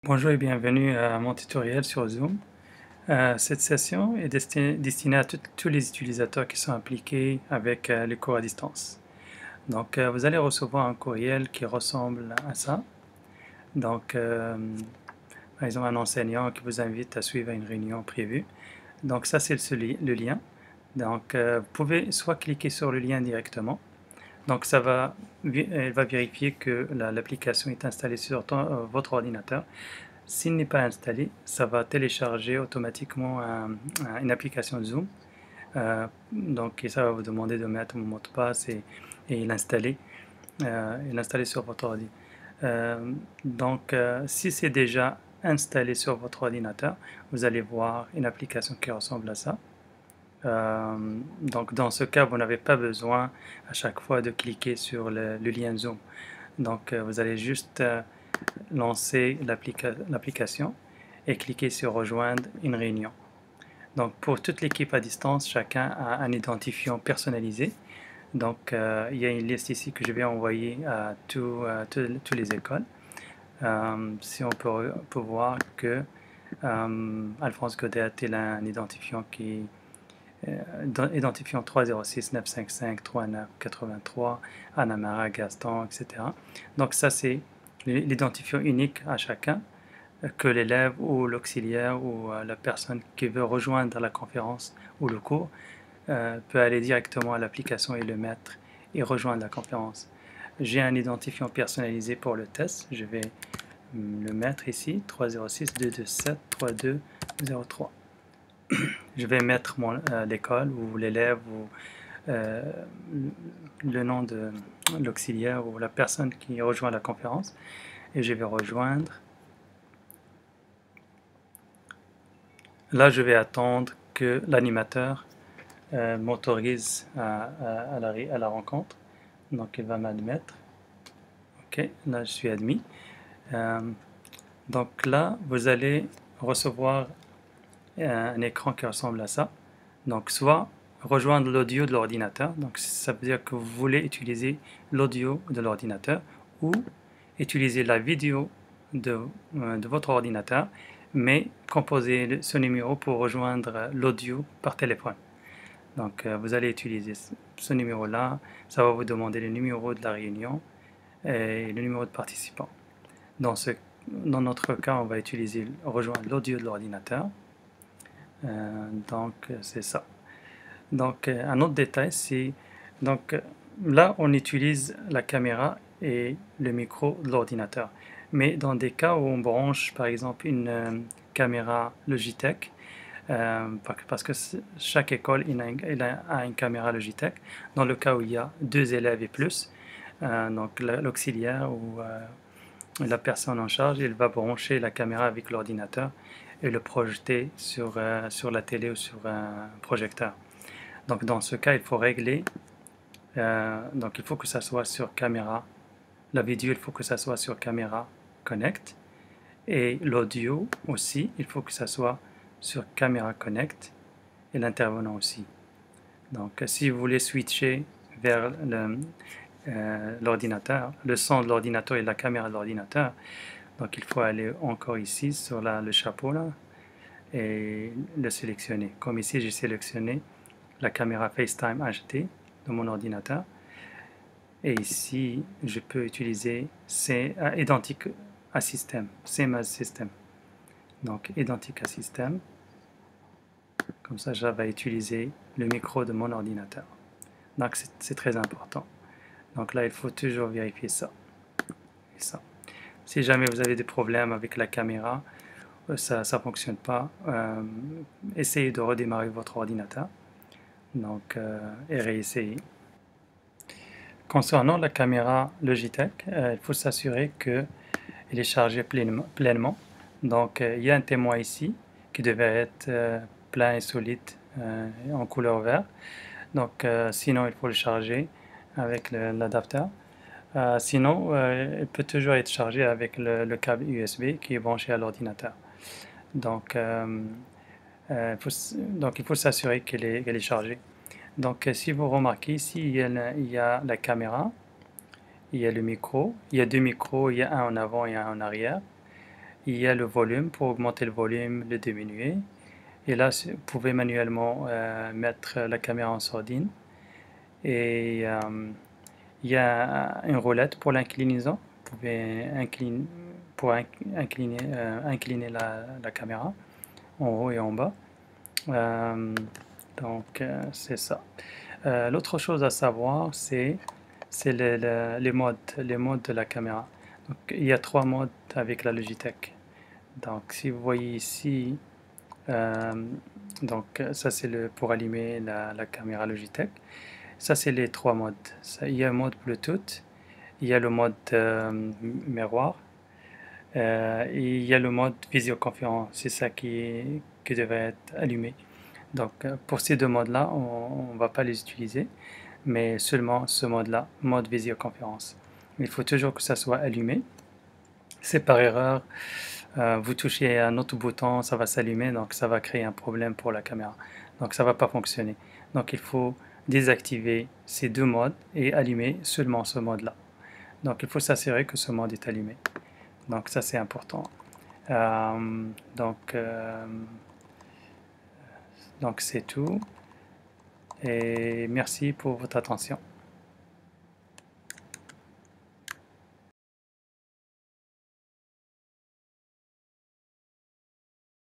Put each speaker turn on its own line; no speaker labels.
Bonjour et bienvenue à mon tutoriel sur Zoom. Cette session est destinée à tous les utilisateurs qui sont impliqués avec les cours à distance. Donc, vous allez recevoir un courriel qui ressemble à ça. Donc, par exemple, un enseignant qui vous invite à suivre une réunion prévue. Donc, ça, c'est le lien. Donc, vous pouvez soit cliquer sur le lien directement. Donc, elle va vérifier que l'application est installée sur votre ordinateur. S'il n'est pas installé, ça va télécharger automatiquement une application Zoom. Et ça va vous demander de mettre un mot de passe et l'installer sur votre ordi. Si c'est déjà installé sur votre ordinateur, vous allez voir une application qui ressemble à ça. Donc dans ce cas, vous n'avez pas besoin à chaque fois de cliquer sur le lien Zoom. Donc vous allez juste lancer l'application et cliquer sur rejoindre une réunion. Donc pour toute l'équipe à distance, chacun a un identifiant personnalisé. Donc il y a une liste ici que je vais envoyer à toutes les écoles. Si on peut voir que Alphonse Godet il a un identifiant identifiant 306 955 39 83, Anamara, Gaston, etc. Donc ça c'est l'identifiant unique à chacun que l'élève ou l'auxiliaire ou la personne qui veut rejoindre la conférence ou le cours peut aller directement à l'application et le mettre et rejoindre la conférence. J'ai un identifiant personnalisé pour le test. Je vais le mettre ici, 306 227 3203. Je vais mettre l'école ou l'élève ou le nom de l'auxiliaire ou la personne qui rejoint la conférence et je vais rejoindre. Là, je vais attendre que l'animateur m'autorise à la rencontre. Donc, il va m'admettre. OK, là, je suis admis. Donc là, vous allez recevoir un écran qui ressemble à ça. Donc, soit rejoindre l'audio de l'ordinateur. Donc, ça veut dire que vous voulez utiliser l'audio de l'ordinateur ou utiliser la vidéo de votre ordinateur, mais composer ce numéro pour rejoindre l'audio par téléphone. Donc, vous allez utiliser ce numéro-là. Ça va vous demander le numéro de la réunion et le numéro de participant. Dans notre cas, on va utiliser rejoindre l'audio de l'ordinateur. Donc, c'est ça. Donc, un autre détail, c'est donc là, on utilise la caméra et le micro de l'ordinateur. Mais dans des cas où on branche, par exemple, une caméra Logitech, parce que chaque école a une caméra Logitech, dans le cas où il y a 2 élèves et plus, donc l'auxiliaire ou la personne en charge, il va brancher la caméra avec l'ordinateur et le projeter sur la télé ou sur un projecteur. Donc dans ce cas, il faut régler, donc il faut que ça soit sur caméra, la vidéo il faut que ça soit sur caméra Connect, et l'audio aussi, il faut que ça soit sur caméra Connect, et l'intervenant aussi. Donc si vous voulez switcher vers l'ordinateur, le son de l'ordinateur et la caméra de l'ordinateur, donc il faut aller encore ici sur le chapeau là, et le sélectionner. Comme ici j'ai sélectionné la caméra FaceTime HD de mon ordinateur. Et ici, je peux utiliser identique à système, same as system. Donc, identique à système. Comme ça, je vais utiliser le micro de mon ordinateur. Donc, c'est très important. Donc là, il faut toujours vérifier ça. Et ça. Si jamais vous avez des problèmes avec la caméra, ça ne fonctionne pas, essayez de redémarrer votre ordinateur. Donc, et réessayer. Concernant la caméra Logitech, il faut s'assurer qu'elle est chargée pleinement. Donc, il y a un témoin ici qui devait être plein et solide en couleur vert. Donc, sinon, il faut le charger avec l'adapteur. Sinon, il peut toujours être chargé avec le câble USB qui est branché à l'ordinateur. Donc, il faut s'assurer qu'elle est chargée. Donc, si vous remarquez ici, il y a la caméra, il y a le micro, il y a 2 micros, il y a un en avant et un en arrière. il y a le volume pour augmenter le volume, le diminuer. Et là, vous pouvez manuellement mettre la caméra en sourdine. Et il y a une roulette pour l'inclinaison. Vous pouvez incliner la caméra en haut et en bas. C'est ça. L'autre chose à savoir, c'est les modes de la caméra. Donc, il y a 3 modes avec la Logitech. Donc, si vous voyez ici, ça c'est pour allumer la caméra Logitech. Ça c'est les 3 modes. Il y a un mode Bluetooth, il y a le mode miroir, et il y a le mode visioconférence. C'est ça qui devrait être allumé. Donc pour ces 2 modes-là, on ne va pas les utiliser, mais seulement ce mode-là, mode visioconférence. Il faut toujours que ça soit allumé. C'est par erreur, vous touchez un autre bouton, ça va s'allumer, donc ça va créer un problème pour la caméra. Donc ça ne va pas fonctionner. Donc il faut désactiver ces 2 modes et allumer seulement ce mode-là. Donc il faut s'assurer que ce mode est allumé. Donc ça c'est important. Euh, donc euh, donc c'est tout. Et merci pour votre attention.